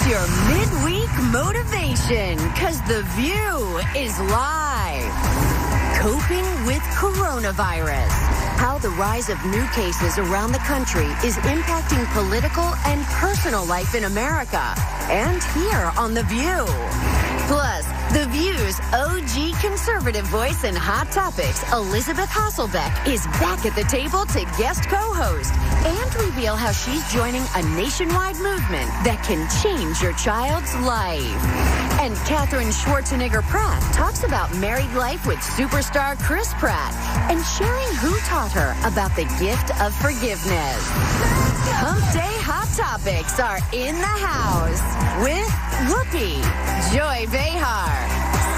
your midweek motivation, because The View is live. Coping with coronavirus. How the rise of new cases around the country is impacting political and personal life in America. And here on The View. Plus, The View's OG conservative voice in Hot Topics, Elizabeth Hasselbeck, is back at the table to guest co-host and reveal how she's joining a nationwide movement that can change your child's life. And Katherine Schwarzenegger-Pratt talks about married life with superstar Chris Pratt and sharing who taught her about the gift of forgiveness. Hump Day Hot Topics are in the house with Whoopi, Joy Behar,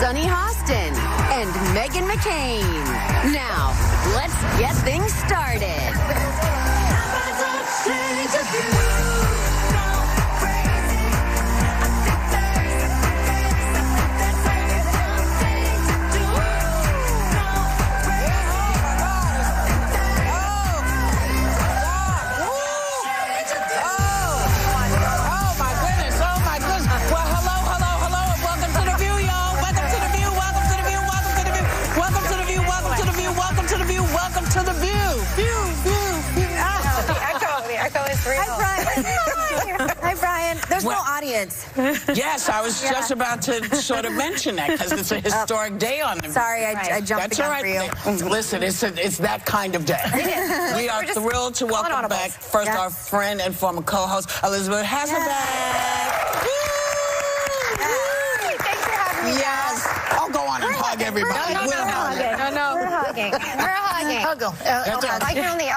Sunny Hostin, and Meghan McCain. Now, let's get things started. Hi, Brian. There's no audience. Yes, I was just about to sort of mention that because it's a historic day on the Sorry, I jumped the gun for you. Listen, it's that kind of day. We are thrilled to welcome back first our friend and former co-host, Elizabeth Hasselbeck. Thanks for having me. Yes. I'll go on and hug everybody. We're hugging. I can only.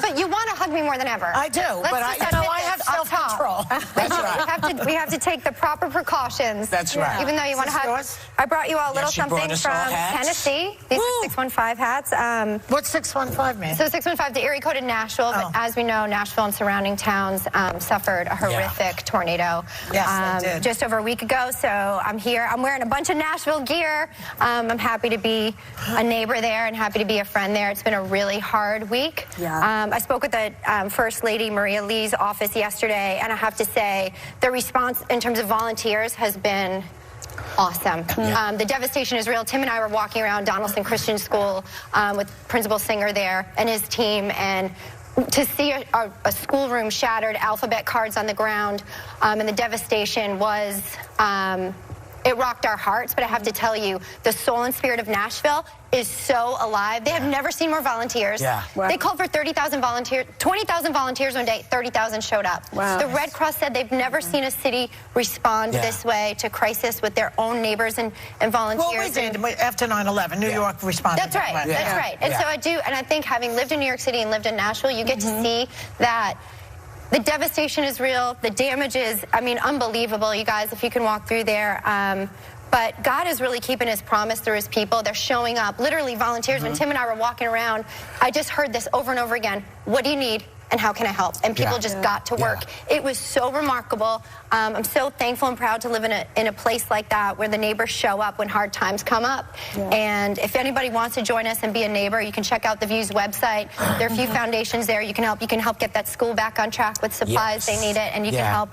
But you want to hug me more than ever. I do, but I have self-control. That's right. We have to take the proper precautions. That's right. Even though you want to hug. I brought you all a little something from Tennessee. These are 615 hats. What's 615 mean? So 615, the area code in Nashville. But as we know, Nashville and surrounding towns suffered a horrific tornado. Yes, they did. Just over a week ago. So I'm here. I'm wearing a bunch of Nashville gear. I'm happy to be a neighbor there and happy to be a friend there. It's been a really hard week. I spoke with the First Lady Maria Lee's office yesterday, and I have to say the response in terms of volunteers has been awesome. The devastation is real. Tim and I were walking around Donaldson Christian School with Principal Singer there and his team, and to see a schoolroom shattered, alphabet cards on the ground, and the devastation was... it rocked our hearts, but I have to tell you, the soul and spirit of Nashville is so alive. They have never seen more volunteers. They called for 30,000 volunteers, 20,000 volunteers one day, 30,000 showed up. The Red Cross said they've never seen a city respond this way to crisis with their own neighbors and volunteers. Well, we did after 9/11. New York responded. That's right. That's right. And so I do, and I think having lived in New York City and lived in Nashville, you get to see that the devastation is real. The damage is, I mean, unbelievable, you guys, if you can walk through there. But God is really keeping his promise through his people. They're showing up, literally volunteers. When Tim and I were walking around, I just heard this over and over again. What do you need? And how can I help? And people just got to work. It was so remarkable. I'm so thankful and proud to live in a place like that where the neighbors show up when hard times come up. And if anybody wants to join us and be a neighbor, you can check out the View's website. There are a few foundations there. You can help get that school back on track with supplies they need it, and you can help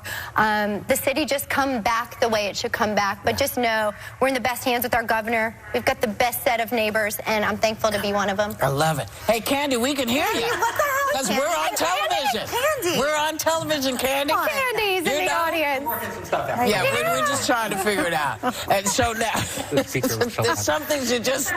the city just come back the way it should come back. But just know we're in the best hands with our governor. We've got the best set of neighbors, and I'm thankful to be one of them. I love it. Hey, Candy, we can hear you. What the hell? Because we're on television. Candy. We're on television, Candy. Candy's in the audience. Yeah, we're just trying to figure it out. And so now, there's some things you just,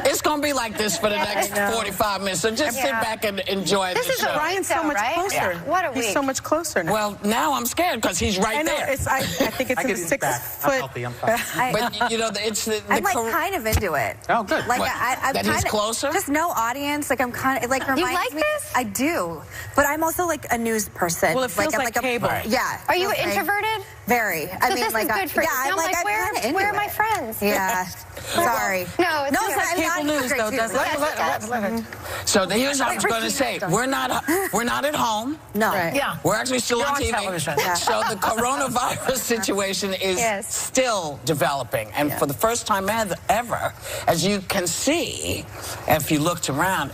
it's going to be like this for the next 45 minutes. So just sit back and enjoy the show. Brian's so much closer. What a week. He's so much closer now. Well, now I'm scared because he's right there. I think it's in the 6 foot. But, you know, it's the I'm like kind of into it. Oh, good. Like that I'm kind he's of closer? Just no audience. Like I'm kind of, it like reminds You like me. this? I do, but I'm also like a news person. Well, it feels like cable. Yeah. Are you introverted? Very. I mean, this like, is good for you. I'm like, kind of into where are it. my friends? Yeah. Sorry. No, it's it's cable news, though, doesn't it? So here's what I was going to say. We're not at home. No. Right. Yeah. We're actually still on TV. television. So the coronavirus situation is still developing. And for the first time ever, as you can see, if you looked around,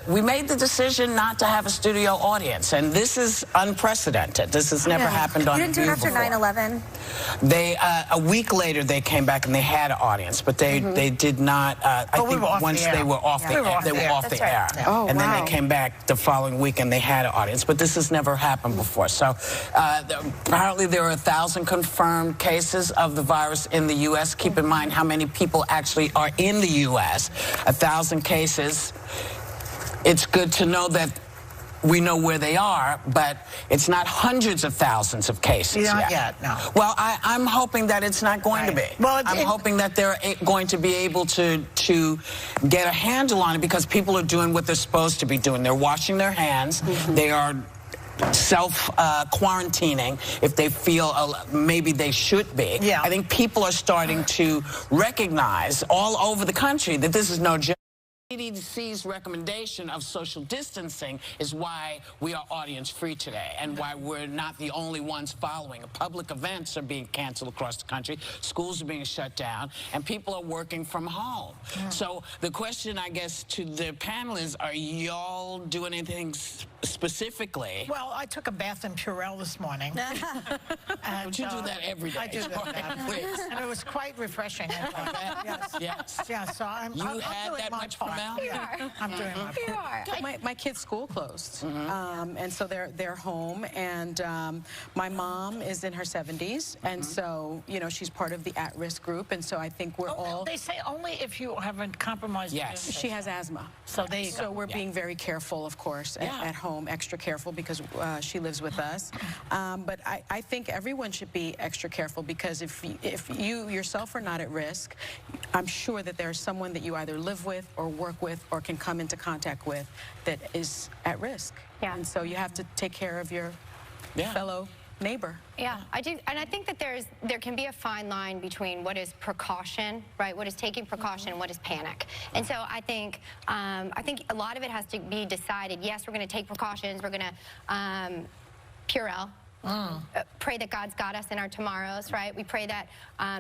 we made the decision them not to have a studio audience, and this is unprecedented. This has never happened on You didn't do it after 9/11? They a week later they came back and they had an audience, but they did not. I think once they were off the air, they were off the air, and then they came back the following week and they had an audience. But this has never happened before. So apparently there are 1,000 confirmed cases of the virus in the U.S. Keep in mind how many people actually are in the U.S. 1,000 cases. It's good to know that we know where they are, but it's not hundreds of thousands of cases Not yet, no. Well, I'm hoping that it's not going to be. Well, I'm hoping that they're going to be able to get a handle on it, because people are doing what they're supposed to be doing. They're washing their hands. They are self-quarantining if they feel maybe they should be. I think people are starting to recognize all over the country that this is no joke. CDC's recommendation of social distancing is why we are audience-free today, and why we're not the only ones following. Public events are being canceled across the country, schools are being shut down, and people are working from home. So the question, I guess, to the panel is, are y'all doing anything specifically? Well, I took a bath in Purell this morning. Don't you do that every day? I do that. And it was quite refreshing. Yes. Yeah, so I'm You I'm had doing that my much part. from Al? Yeah, I'm doing my part. My kids' school closed, and so they're home. And my mom is in her 70s, and so she's part of the at-risk group. And so I think we're all. They say only if you have a compromised. Yes. She has asthma. So there you go. So we're being very careful, of course, at home, extra careful, because she lives with us. But I think everyone should be extra careful, because if you yourself are not at risk, I'm sure that there's someone that you either live with or work with or can come into contact with that is at risk. And so you have to take care of your fellow neighbor. Yeah, I do, and I think that there can be a fine line between what is precaution, right? What is taking precaution and what is panic. And so I think a lot of it has to be decided. Yes, we're going to take precautions. We're going to Purell. Pray that God's got us in our tomorrows, right? We pray that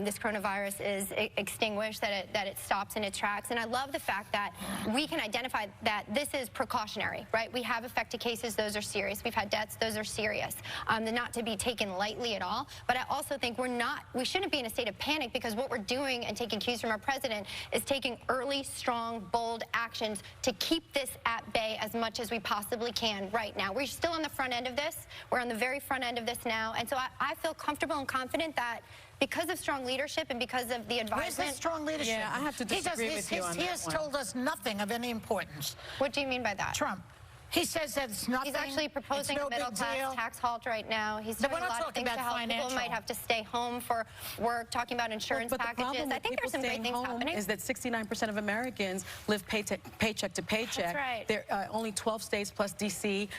this coronavirus is extinguished, that it stops in its tracks. And I love the fact that we can identify that this is precautionary, right? We have affected cases, those are serious. We've had deaths, those are serious. They're not to be taken lightly at all. But I also think we shouldn't be in a state of panic, because what we're doing and taking cues from our president is taking early, strong, bold actions to keep this at bay as much as we possibly can right now. We're still on the front end of this. We're on the very front end of this now, and so I feel comfortable and confident that because of strong leadership and because of the advisement. Where's the strong leadership? Yeah, I have to disagree with you on that one. He has told us nothing of any importance. What do you mean by that? Trump. He says that it's nothing. He's actually proposing a middle-class tax halt right now. He's doing a lot of things to help people who might have to stay home for work, talking about insurance packages. I think there's some great things happening. Is that 69% of Americans live paycheck to paycheck. That's right. There only 12 states plus D.C.,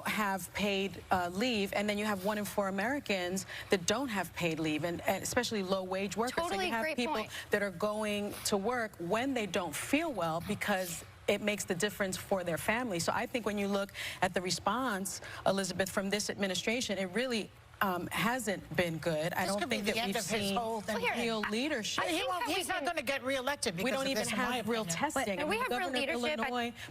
have paid leave, and then you have 1 in 4 Americans that don't have paid leave, and especially low-wage workers. Totally, so you have great people point. that are going to work when they don't feel well, because it makes the difference for their family. So I think when you look at the response, Elizabeth, from this administration, it really hasn't been good. I don't think that we've seen real leadership. He's not going to get reaelected because we don't even have real testing. We have real leadership.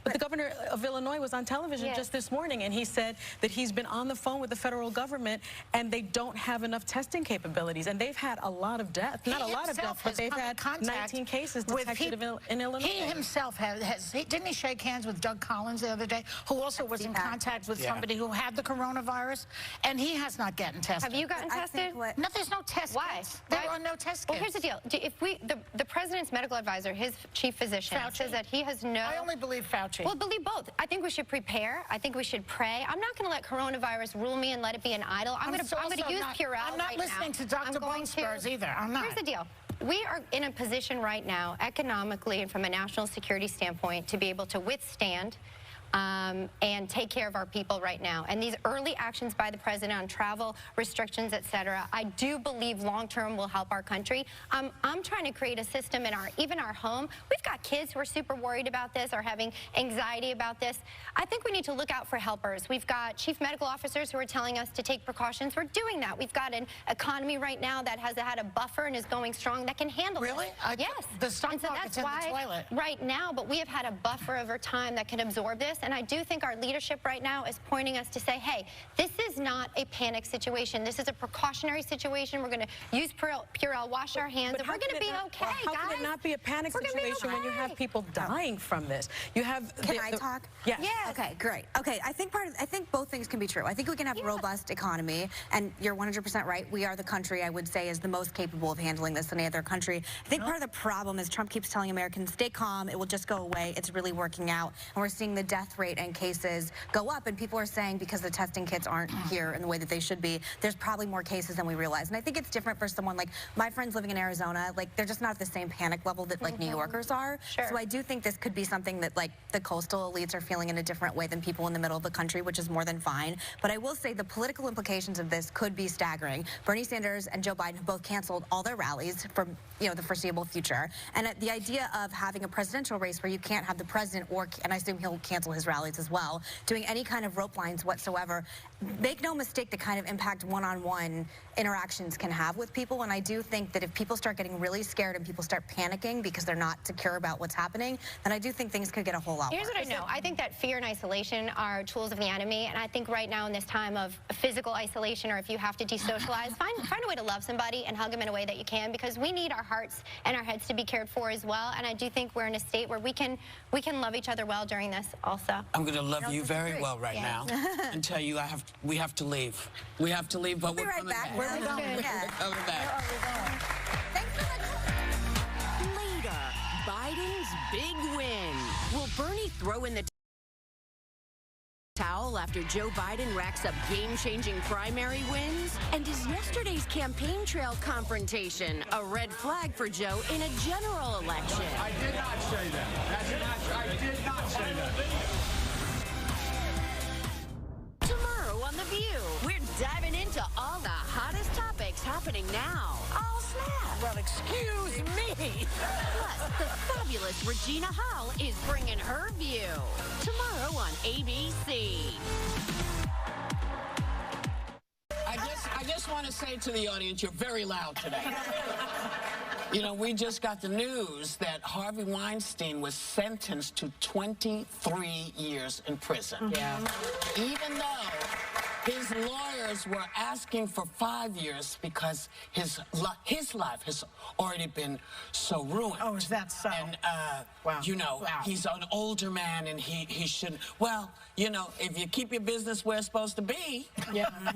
But the governor of Illinois was on television just this morning, and he said that he's been on the phone with the federal government, and they don't have enough testing capabilities. And they've had a lot of deaths, not a lot of deaths, but they've had 19 cases detected in Illinois. He himself didn't he shake hands with Doug Collins the other day, who also was in contact with somebody who had the coronavirus, and he has not gotten tested. Have you gotten tested? No, there's no test Why? kits. There are no test kits. Well, here's the deal. If the president's medical advisor, his chief physician, says that he has no... I only believe Fauci. Well, believe both. I think we should prepare. I think we should pray. I'm not going to let coronavirus rule me and let it be an idol. I'm going to use Purell. I'm not listening to Dr. Bonespurs either. I'm not. Here's the deal. We are in a position right now, economically and from a national security standpoint, to be able to withstand and take care of our people right now. And these early actions by the president on travel restrictions, et cetera, I do believe long-term will help our country. I'm trying to create a system in even our home. We've got kids who are super worried about this or having anxiety about this. I think we need to look out for helpers. We've got chief medical officers who are telling us to take precautions. We're doing that. We've got an economy right now that has had a buffer and is going strong that can handle it. Really? Yes. The stock market's in the toilet. Right now, but we have had a buffer over time that can absorb this. And I do think our leadership right now is pointing us to say, hey, this is not a panic situation. This is a precautionary situation. We're going to use Purell, wash our hands, and we're going to be okay, guys. How can it not be a panic situation when you have people dying from this? You have. Can I talk? Yes. Okay, great. Okay, I think both things can be true. I think we can have a robust economy, and you're 100% right. We are the country, I would say, is the most capable of handling this than any other country. I think part of the problem is Trump keeps telling Americans, stay calm, it will just go away. It's really working out. And we're seeing the death rate and cases go up, and people are saying because the testing kits aren't here in the way that they should be, there's probably more cases than we realize. And I think it's different for someone like my friends living in Arizona. Like, they're just not at the same panic level that like New Yorkers are. Sure. So I do think this could be something that like the coastal elites are feeling in a different way than people in the middle of the country, which is more than fine. But I will say the political implications of this could be staggering. Bernie Sanders and Joe Biden have both canceled all their rallies for the foreseeable future. And the idea of having a presidential race where you can't have the president, and I assume he'll cancel his rallies as well, doing any kind of rope lines whatsoever, make no mistake the kind of impact one-on-one interactions can have with people. And I do think that if people start getting really scared and people start panicking because they're not secure about what's happening, then I do think things could get a whole lot worse. Here's what I know. I think that fear and isolation are tools of the enemy, and I think right now in this time of physical isolation, or if you have to desocialize, find a way to love somebody and hug them in a way that you can, because we need our hearts and our heads to be cared for as well. And I do think we're in a state where we can love each other well during this also. I'm going to love you very well right now and tell you we have to leave. We have to leave, but we're coming back. Where are we going? We're coming back. Thanks so much. Later, Biden's big win. Will Bernie throw in the towel after Joe Biden racks up game-changing primary wins? And is yesterday's campaign trail confrontation a red flag for Joe in a general election? I did not say that. I did not say that. Tomorrow on The View, we're diving into all the hottest topics happening now. Oh, snap. Well, excuse me. Plus, the fabulous Regina Hall is bringing her view. Tomorrow on ABC. I just want to say to the audience, you're very loud today. We just got the news that Harvey Weinstein was sentenced to 23 years in prison. Yeah. Even though his lawyers were asking for 5 years because his life has already been so ruined. Oh, is that so? And, wow. He's an older man and he shouldn't. Well, if you keep your business where it's supposed to be,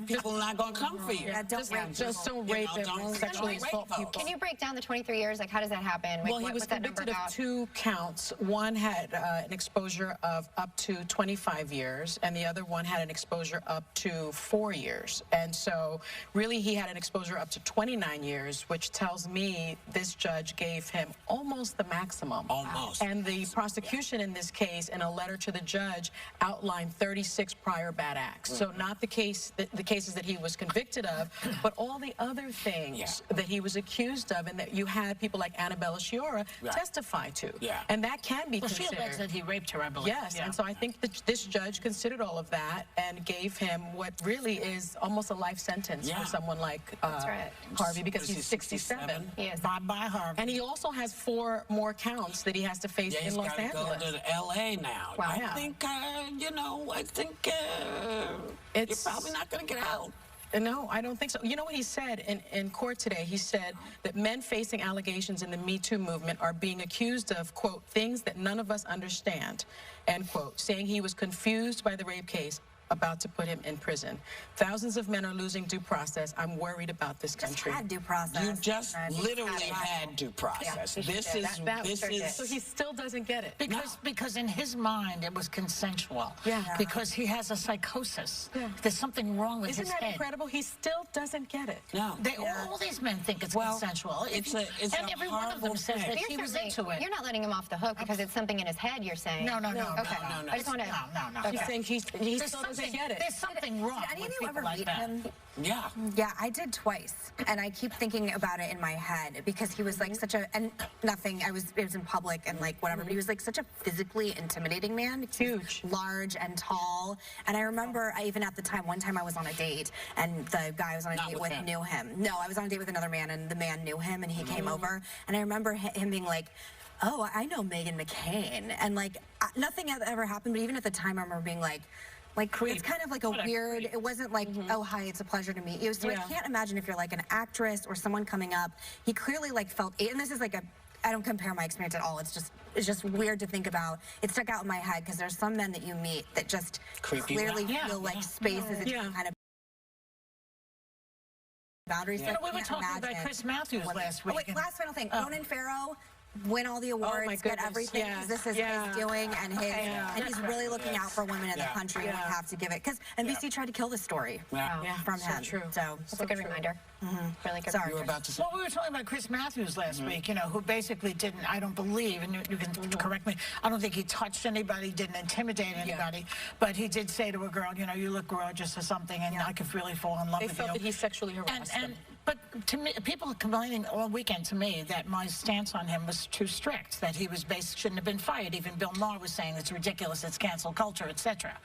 people are not going to come for you. Yeah, Just don't rape and sexually assault people. Can you break down the 23 years? Like, how does that happen? Well, he was convicted of 2 counts. One had an exposure of up to 25 years, and the other one had an exposure up to 4 years. And so really he had an exposure up to 29 years, which tells me this judge gave him almost the maximum. Almost. And the prosecution in this case, in a letter to the judge, outlined 36 prior bad acts. So not the cases that he was convicted of, but all the other things that he was accused of, and that you had people like Annabella Sciorra testify to. Yeah. And that can be considered. She alleged that he raped her, I believe. Yes, and so I think that this judge considered all of that and gave him what really is almost a life sentence for someone like Harvey, because he's 67. Yes. Bye-bye, Harvey. And he also has 4 more counts that he has to face in Los Angeles. He's got to go to L.A. now. Wow. I think, you're probably not going to get out. No, I don't think so. You know what he said in court today? He said that men facing allegations in the Me Too movement are being accused of, quote, things that none of us understand, end quote, saying he was confused by the rape case about to put him in prison. Thousands of men are losing due process. I'm worried about this country. Just had due process. You just literally had due process. Yeah, this is so he still doesn't get it. Because in his mind it was consensual. Yeah. Because he has a psychosis. Yeah. There's something wrong with his head. Isn't that incredible? He still doesn't get it. No. All these men think it's consensual. It's and every one of them says that he was into it. You're not letting him off the hook because it's something in his head, you're saying. No. Okay. I just want to. No. He's saying he still doesn't get it. There's something wrong Did any with of you people ever like meet that. him? Yeah. Yeah, I did twice, and I keep thinking about it in my head because he was like such a, and nothing, it was in public and like whatever, but he was like such a physically intimidating man. Huge. Large and tall. And I remember, even at the time, one time I was on a date, and the guy I was on a date with knew him. No, I was on a date with another man, and the man knew him, and he came over, and I remember him being like, oh, I know Meghan McCain, and like nothing had ever happened, but even at the time I remember being like it's kind of like a weird, it wasn't like, oh, hi, it's a pleasure to meet you. So I can't imagine if you're like an actress or someone coming up, he clearly like felt, and this is like I don't compare my experience at all, it's just weird to think about. It stuck out in my head because there's some men that you meet that just clearly feel like spaces that you can kind of boundaries. You know, we were talking about Chris Matthews last week. Oh, wait, last final thing. Ronan Farrow win all the awards, get everything, because this is his doing and his, and he's really looking out for women in the country, and we have to give it, because NBC tried to kill this story from him. True. So that's a good reminder. Really good. Sorry. You were about to say. Well, we were talking about Chris Matthews last week, you know, who basically didn't, I don't believe, and you can correct me, I don't think he touched anybody, didn't intimidate anybody, but he did say to a girl, you know, you look gorgeous or something, and I could really fall in love with you. They felt that he sexually harassed them. But to me, people are complaining all weekend to me that my stance on him was too strict, that he was shouldn't have been fired. Even Bill Maher was saying it's ridiculous, it's cancel culture, etc.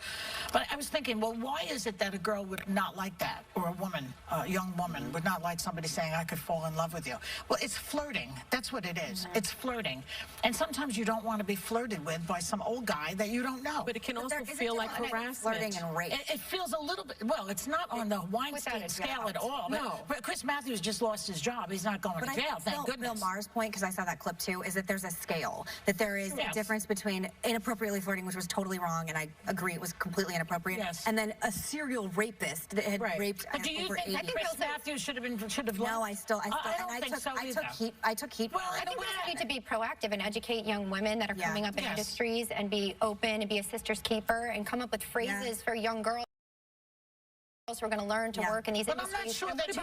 But I was thinking, well, why is it that a girl would not like that, or a woman, a young woman, would not like somebody saying, I could fall in love with you? Well, it's flirting. That's what it is. It's flirting. And sometimes you don't want to be flirted with by some old guy that you don't know. But it can also feel like harassment. Flirting and rape. It feels a little bit, well, it's not on the Weinstein scale at all. No. But Chris Matthews just lost his job. He's not going to jail, thank goodness. Bill Maher's point, because I saw that clip too, is that there's a scale, that there is a difference between inappropriately flirting, which was totally wrong, and I agree it was completely inappropriate, and then a serial rapist that had raped but do you over think 80. Chris Matthews should have No, I took heat. Well, I think we just need to be proactive and educate young women that are coming up in industries, and be open and be a sister's keeper and come up with phrases for young girls who are going to learn to work in these industries. I'm not sure that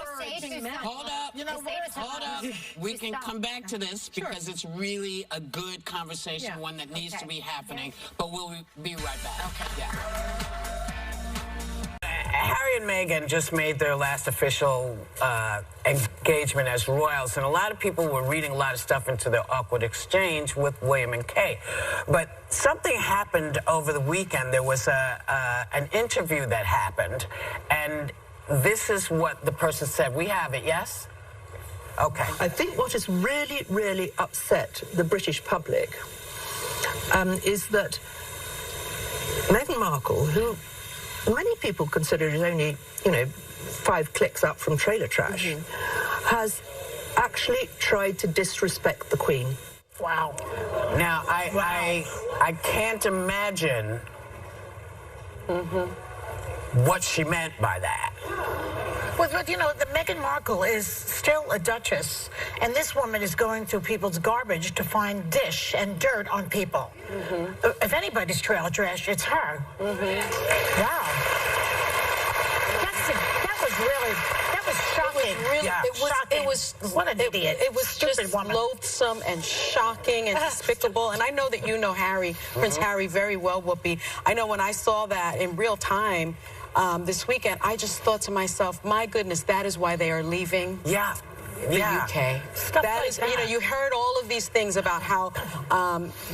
Hold up. You know, hold up. We can come back to this because it's really a good conversation, one that needs to be happening. But we'll be right back. Okay. Harry and Meghan just made their last official engagement as royals, and a lot of people were reading a lot of stuff into their awkward exchange with William and Kate. But something happened over the weekend. There was an interview that happened, and this is what the person said. We have it, yes? Okay. I think what has really, really upset the British public is that Meghan Markle, who many people consider is only, 5 clicks up from trailer trash, has actually tried to disrespect the Queen. Wow. Now, I can't imagine what she meant by that. Well, but you know, the Meghan Markle is still a duchess, and this woman is going through people's garbage to find dish and dirt on people. If anybody's trailer trash, it's her. Wow. That was shocking. It was what an idiot. It was just loathsome and shocking and despicable. And I know that you know Harry, Prince Harry, very well, Whoopi. I know when I saw that in real time this weekend, I just thought to myself, my goodness, that is why they are leaving. The UK. That is, you know, you heard all of these things about how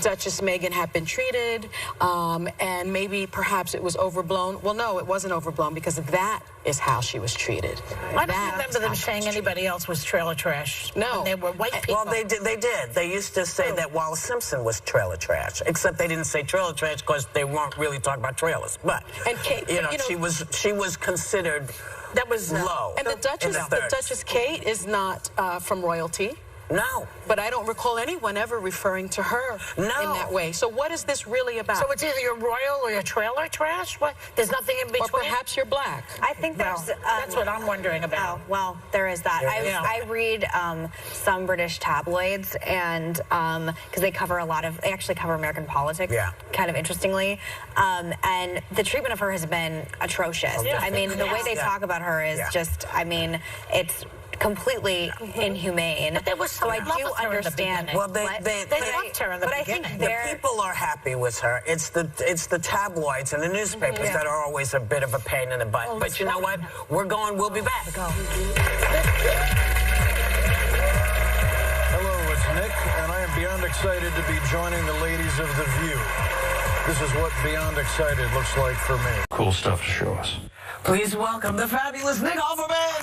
Duchess Meghan had been treated, and maybe perhaps it was overblown. Well, no, it wasn't overblown, because that is how she was treated. I don't remember them saying anybody else was trailer trash. No. When they were white people. Well, they did. They used to say that Wallace Simpson was trailer trash, except they didn't say trailer trash because they weren't really talking about trailers. But, Kate, she was considered... That was low. And the Duchess Kate is not from royalty. No. But I don't recall anyone ever referring to her in that way. So what is this really about? So it's either you're royal or you're trailer trash? What? There's nothing in between? Or perhaps you're black. I think there's... that's what I'm wondering about. Oh, well, there is that. I read some British tabloids, and because they actually cover American politics, kind of interestingly, and the treatment of her has been atrocious. I mean, the way they talk about her is just, I mean, it's completely inhumane. But there was so I do understand. Well, they loved her in the beginning. The people are happy with her. It's the tabloids and the newspapers that are always a bit of a pain in the butt. Oh, but you know what? We're going. We'll be back. Hello, it's Nick, and I am beyond excited to be joining the ladies of The View. This is what beyond excited looks like for me. Cool stuff to show us. Please welcome the fabulous Nick Offerman.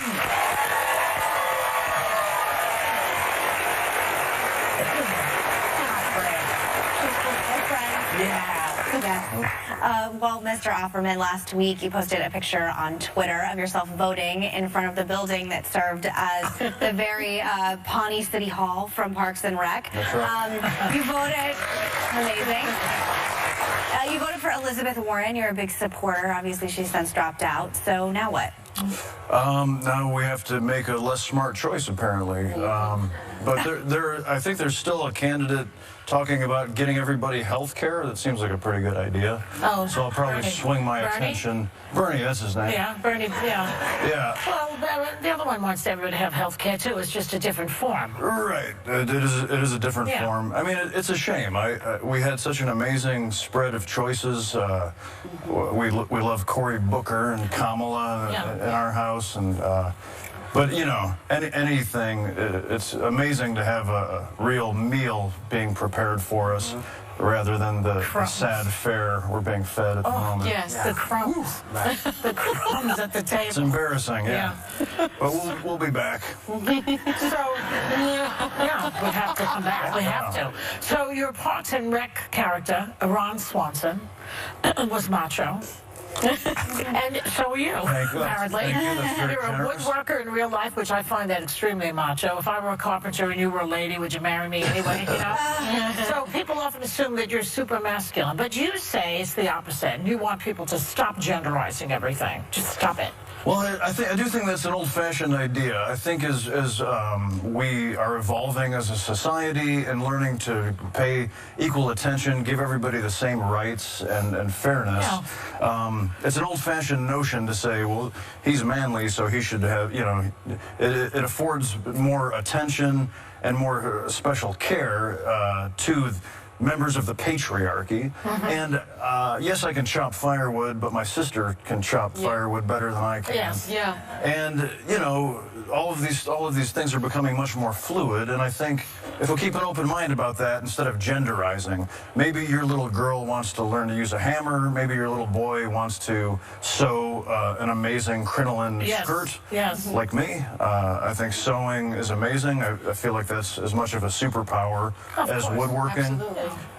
Well, Mr. Offerman, last week you posted a picture on Twitter of yourself voting in front of the building that served as the very Pawnee City Hall from Parks and Rec. That's right. You voted, amazing. You voted for Elizabeth Warren. You're a big supporter. Obviously, she's since dropped out. So now what? Now we have to make a less smart choice, apparently. But I think there's still a candidate talking about getting everybody health care. That seems like a pretty good idea. Oh, so I'll probably swing my attention. Bernie, that's his name. Yeah, Bernie, yeah. Yeah. Well, the other one wants everyone to have health care, too. It's just a different form. Right. It is a different form. I mean, it's a shame. We had such an amazing spread of choices. We love Cory Booker and Kamala in our house. And but, you know, anything, it's amazing to have a real meal being prepared for us rather than the sad fare we're being fed at the moment. Yes, the crumbs. The crumbs at the table. It's embarrassing, yeah. But we'll be back. So, yeah, we have to come back. We have to. So your Parks and Rec character, Ron Swanson, was macho. And so are you, apparently. You're a woodworker in real life, which I find that extremely macho. If I were a carpenter and you were a lady, would you marry me anyway, you know? So people often assume that you're super masculine, but you say it's the opposite, and you want people to stop genderizing everything. Just stop it. Well, I do think that's an old-fashioned idea. I think as we are evolving as a society and learning to pay equal attention, give everybody the same rights and fairness, it's an old-fashioned notion to say, well, he's manly, so he should have, you know, it affords more attention and more special care to members of the patriarchy. And yes, I can chop firewood, but my sister can chop firewood better than I can. Yes, And you know, all of these things are becoming much more fluid, and I think if we'll keep an open mind about that instead of genderizing, maybe your little girl wants to learn to use a hammer, maybe your little boy wants to sew an amazing crinoline skirt like me. I think sewing is amazing. I feel like that's as much of a superpower as woodworking.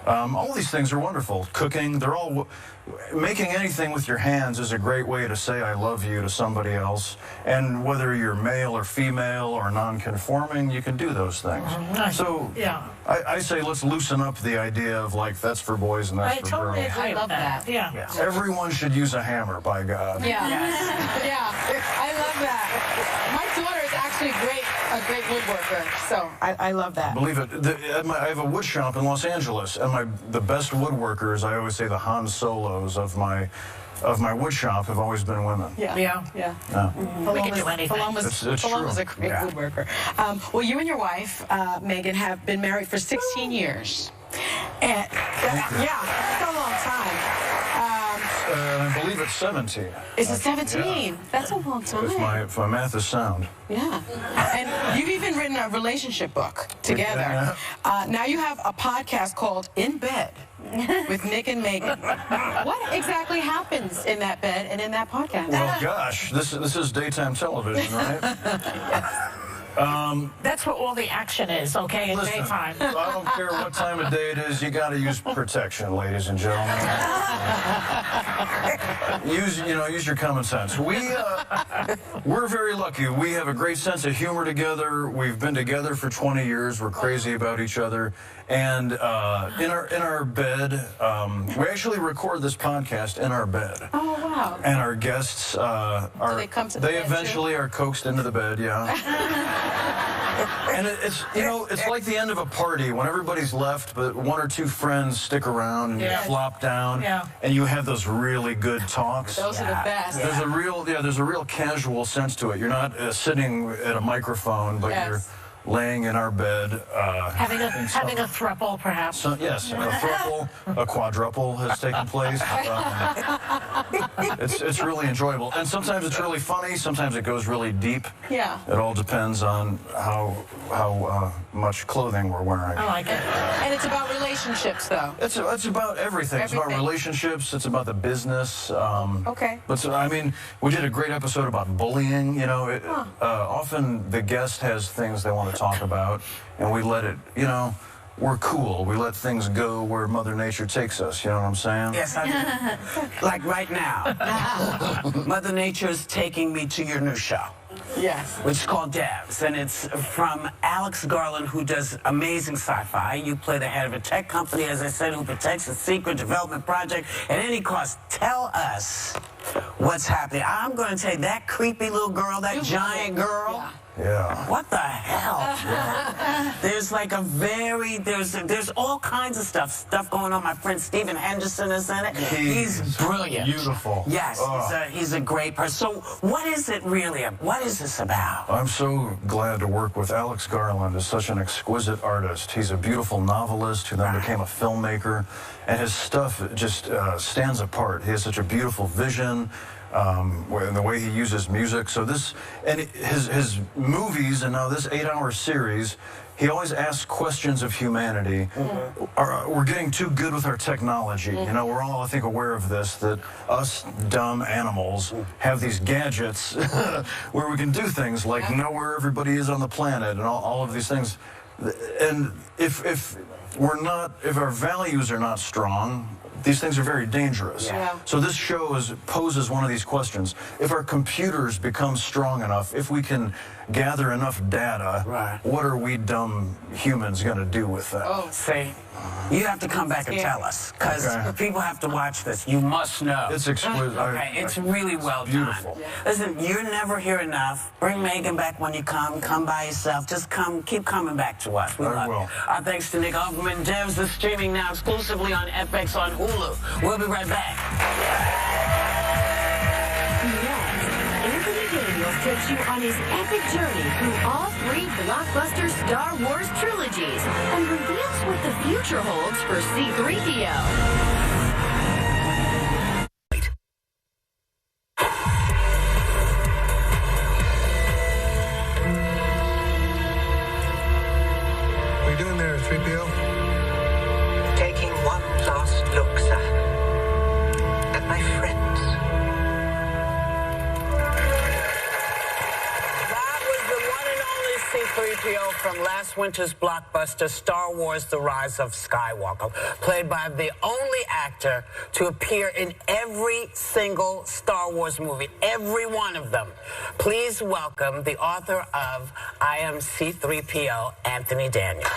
All these things are wonderful. Cooking, they're all... Making anything with your hands is a great way to say I love you to somebody else. And whether you're male or female or non-conforming, you can do those things. So I say let's loosen up the idea of like that's for boys and that's for girls. I love that. Yeah. Everyone should use a hammer, by God. Yeah. I love that. My daughter is actually a great woodworker, so I love that. Believe it. I have a wood shop in Los Angeles, and the best woodworkers, I always say the Han Solos of my wood shop have always been women. We can do anything. Palom's a great woodworker. Well, you and your wife, Megan, have been married for 16 years. And that's a long time. I believe it's 17. Is it 17? Yeah. That's a long time. If my math is sound. Yeah. And you've even written a relationship book together. Now you have a podcast called In Bed with Nick and Megan. What exactly happens in that bed and in that podcast? Well, gosh, this is daytime television, right? That's where all the action is, okay, in daytime. I don't care what time of day it is, you got to use protection, ladies and gentlemen. Use your common sense. We're very lucky. We have a great sense of humor together. We've been together for 20 years. We're crazy about each other. And in our bed, we actually record this podcast in our bed. Oh, wow. And our guests they eventually are coaxed into the bed, And it's like the end of a party when everybody's left, but one or two friends stick around and you flop down, and you have those really good talks. Those are the best. There's a real casual sense to it. You're not sitting at a microphone, but you're laying in our bed. Having a throuple, perhaps. So, yes, a throuple, a quadruple has taken place. It's really enjoyable. And sometimes it's really funny, sometimes it goes really deep. Yeah. It all depends on how much clothing we're wearing. I like it. And it's about relationships, though. It's about everything. It's about relationships. It's about the business. Okay. But I mean, we did a great episode about bullying. Often the guest has things they want to talk about, and we let it. we're cool. We let things go where Mother Nature takes us. You know what I'm saying? Yes, I do. Like right now, Mother Nature is taking me to your new show. Yes. Which is called Devs, and it's from Alex Garland, who does amazing sci-fi. You play the head of a tech company, as I said, who protects a secret development project at any cost. Tell us what's happening. I'm going to take that creepy little girl, that giant girl. Yeah. What the hell? There's like a there's all kinds of stuff going on. My friend Stephen Henderson is in it. He's brilliant. Beautiful. Yes, he's a great person. So what is it really? What is this about? I'm so glad to work with Alex Garland. Is such an exquisite artist. He's a beautiful novelist who then became a filmmaker, and his stuff just stands apart. He has such a beautiful vision. And the way he uses music. So this, and his movies, and now this 8-hour series, he always asks questions of humanity. We're getting too good with our technology. You know, we're all, I think, aware of this, that us dumb animals have these gadgets where we can do things like know where everybody is on the planet and all of these things. And if our values are not strong, these things are very dangerous. Yeah. So this show poses one of these questions. If our computers become strong enough, if we can gather enough data, what are we dumb humans going to do with that? Oh, see, you have to come back and tell us, because people have to watch this. You must know. It's exquisite. Okay, it's really well beautiful. done. Listen, you're never here enough. Bring Megan back when you come. Come by yourself. Just come. Keep coming back to us. We love you. Our thanks to Nick Offerman. Devs is streaming now exclusively on FX on Hulu. We'll be right back. Takes you on his epic journey through all 3 blockbuster Star Wars trilogies and reveals what the future holds for C-3PO. What are you doing there, 3PO? Taking one last look, sir, at my friends. C-3PO from last winter's blockbuster Star Wars The Rise of Skywalker, played by the only actor to appear in every single Star Wars movie, every one of them. Please welcome the author of I Am C-3PO, Anthony Daniels.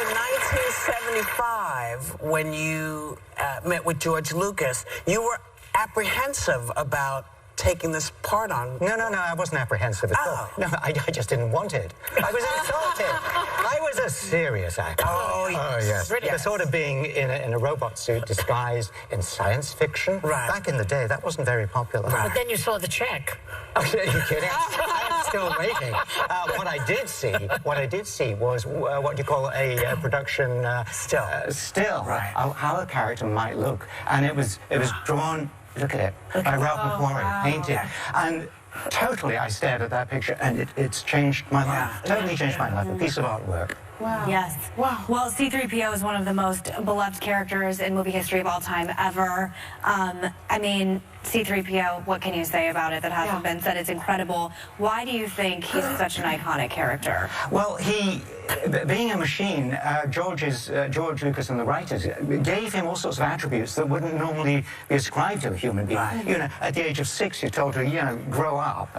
In 1975, when you met with George Lucas, you were apprehensive about taking this part on. No, I wasn't apprehensive at all. No, I just didn't want it. I was insulted. I was a serious actor. Oh, yes. The sort of being in a robot suit disguised in science fiction. Right. Back in the day, that wasn't very popular. Right. But then you saw the check. Are you kidding? I'm still waiting. What I did see was what you call a production still. Right. How a character might look, and it was drawn. Look at it, by Ralph McQuarrie, painted. And totally, I stared at that picture, and it's changed my life. Totally changed my life. A piece of artwork. Wow. Yes. Wow. Well, C-3PO is one of the most beloved characters in movie history of all time ever. I mean, C-3PO, what can you say about it that hasn't been said? It's incredible. Why do you think he's such an iconic character? Well, being a machine, George Lucas and the writers gave him all sorts of attributes that wouldn't normally be ascribed to a human being. Right. You know, at the age of 6, you're told to, grow up,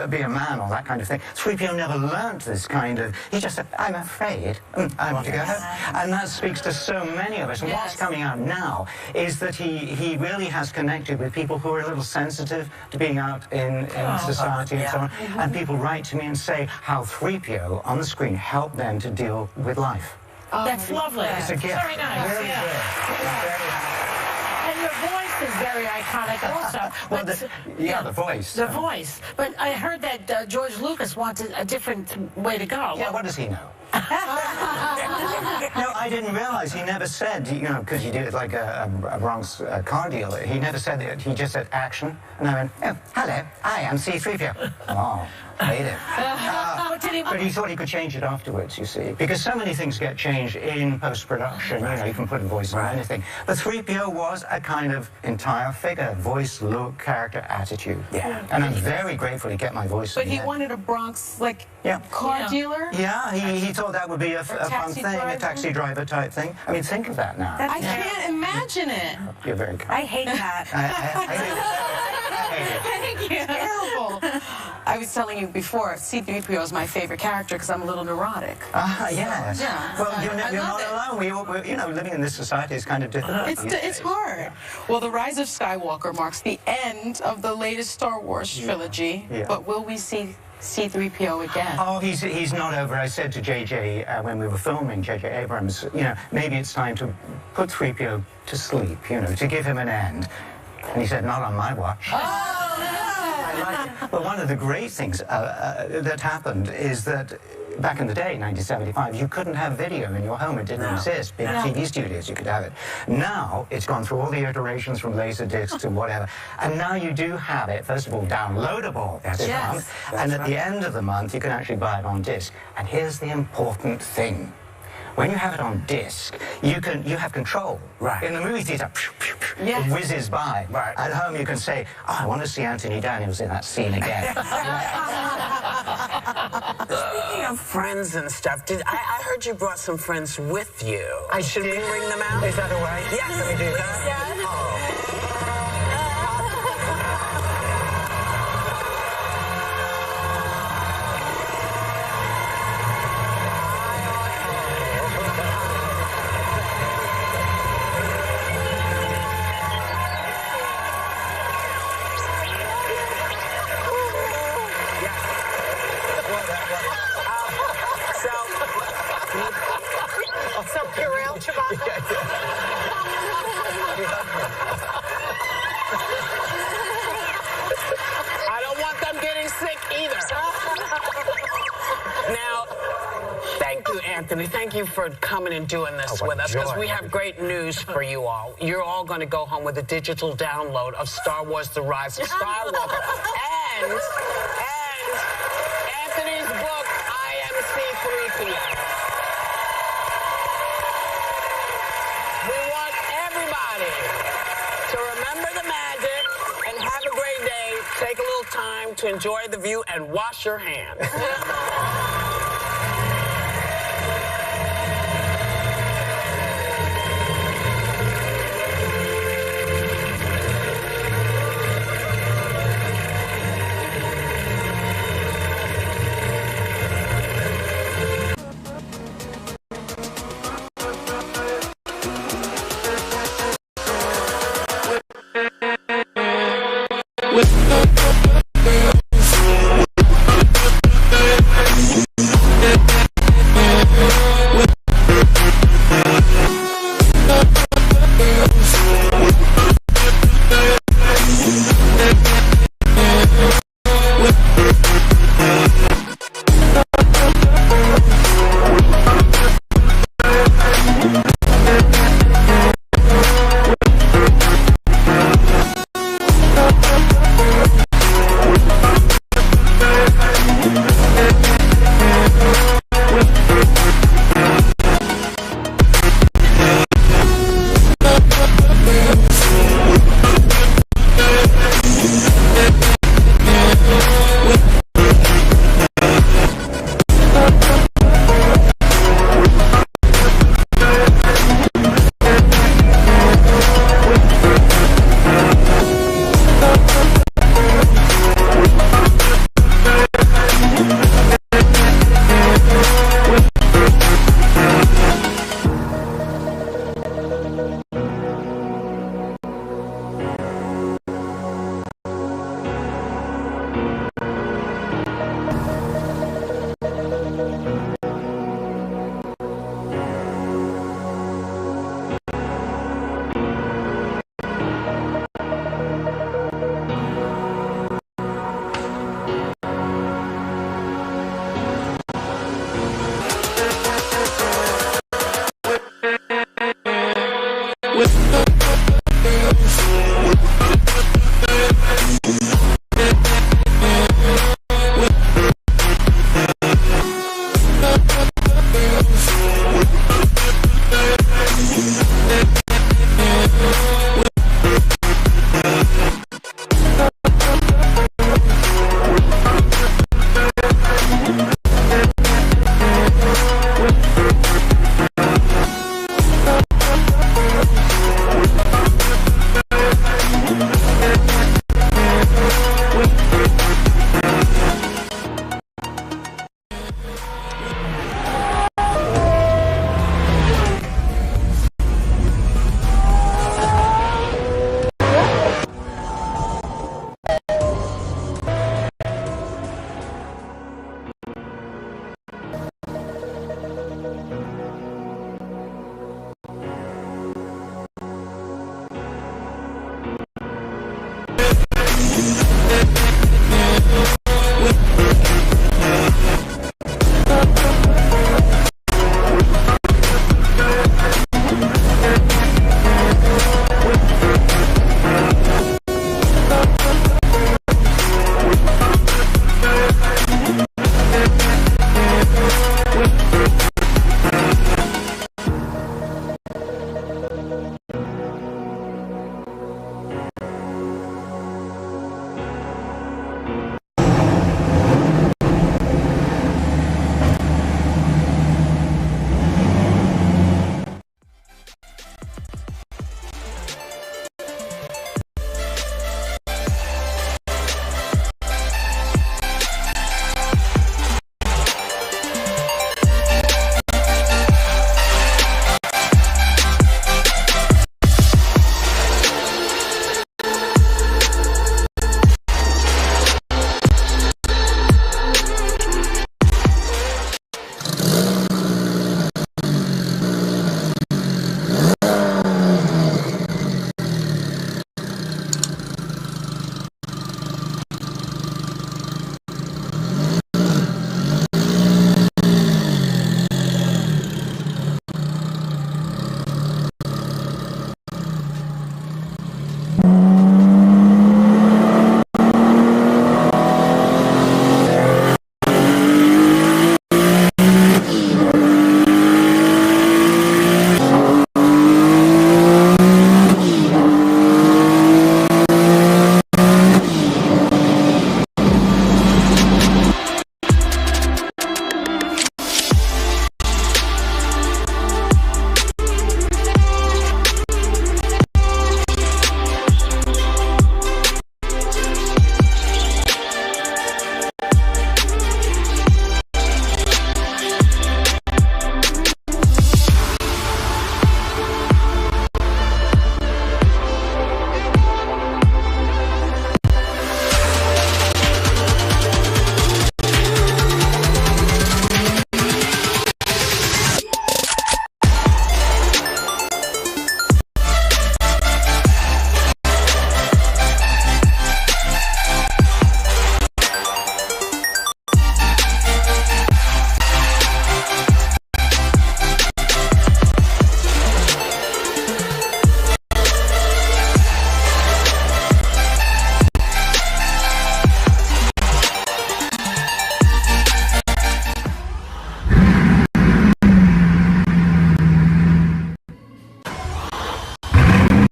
be a man, or that kind of thing. 3PO never learnt this kind of. He just said, I'm afraid. I want to go home. And that speaks to so many of us. And what's coming out now is that he really has connected with people who are a little sensitive to being out in society and so on. And people write to me and say how 3PO on the screen helped them to deal with life. That's lovely. It's a gift. Very nice. Very good. And your voice is very iconic also. Well, the voice. The voice. But I heard that George Lucas wanted a different way to go. Yeah, what does he know? No, I didn't realize. He never said, because he did it like a Bronx car dealer. He never said it. He just said action. And I went, oh, hello, I am C-3PO. Oh. Hate it. But he thought he could change it afterwards, you see, because so many things get changed in post-production. You know, you can put a voice on anything. But 3PO was a kind of entire figure: voice, look, character, attitude. Yeah. And I'm very grateful to get my voice. But he wanted a Bronx car dealer. Yeah, he thought that would be a fun thing, a taxi driver type thing. I mean, think of that now. I can't imagine it. You're very kind. I hate that. Thank you. It's terrible. I was telling you before, C-3PO is my favorite character because I'm a little neurotic. Yes. Yeah. Well, you're not alone. We're, you know, living in this society is kind of difficult. It's hard. Well, The Rise of Skywalker marks the end of the latest Star Wars trilogy. Yeah. But will we see C-3PO again? Oh, he's not over. I said to JJ when we were filming, JJ Abrams, you know, maybe it's time to put 3PO to sleep, you know, to give him an end. And he said, not on my watch. But one of the great things that happened is that back in the day, 1975, you couldn't have video in your home. It didn't exist. Big TV studios, you could have it. Now, it's gone through all the iterations from Laserdisc to whatever. And now you do have it, first of all, downloadable this month. And at the end of the month, you can actually buy it on disc. And here's the important thing. When you have it on disc, you have control. Right. In the movie theater, it whizzes by. Right. At home, you can say, oh, I want to see Anthony Daniels in that scene again. Speaking of friends and stuff, I heard you brought some friends with you. Should we bring them out? Is that all right? Yes, let me do that. Yes. Oh. So Purell Chewbacca. I don't want them getting sick either. Now, thank you, Anthony. Thank you for coming and doing this with us, because we have great news for you all. You're all going to go home with a digital download of Star Wars: The Rise of Skywalker and Anthony's book, I Am C-3PO. We want everybody to remember the magic and have a great day. Take a little time to enjoy the view and wash your hands. With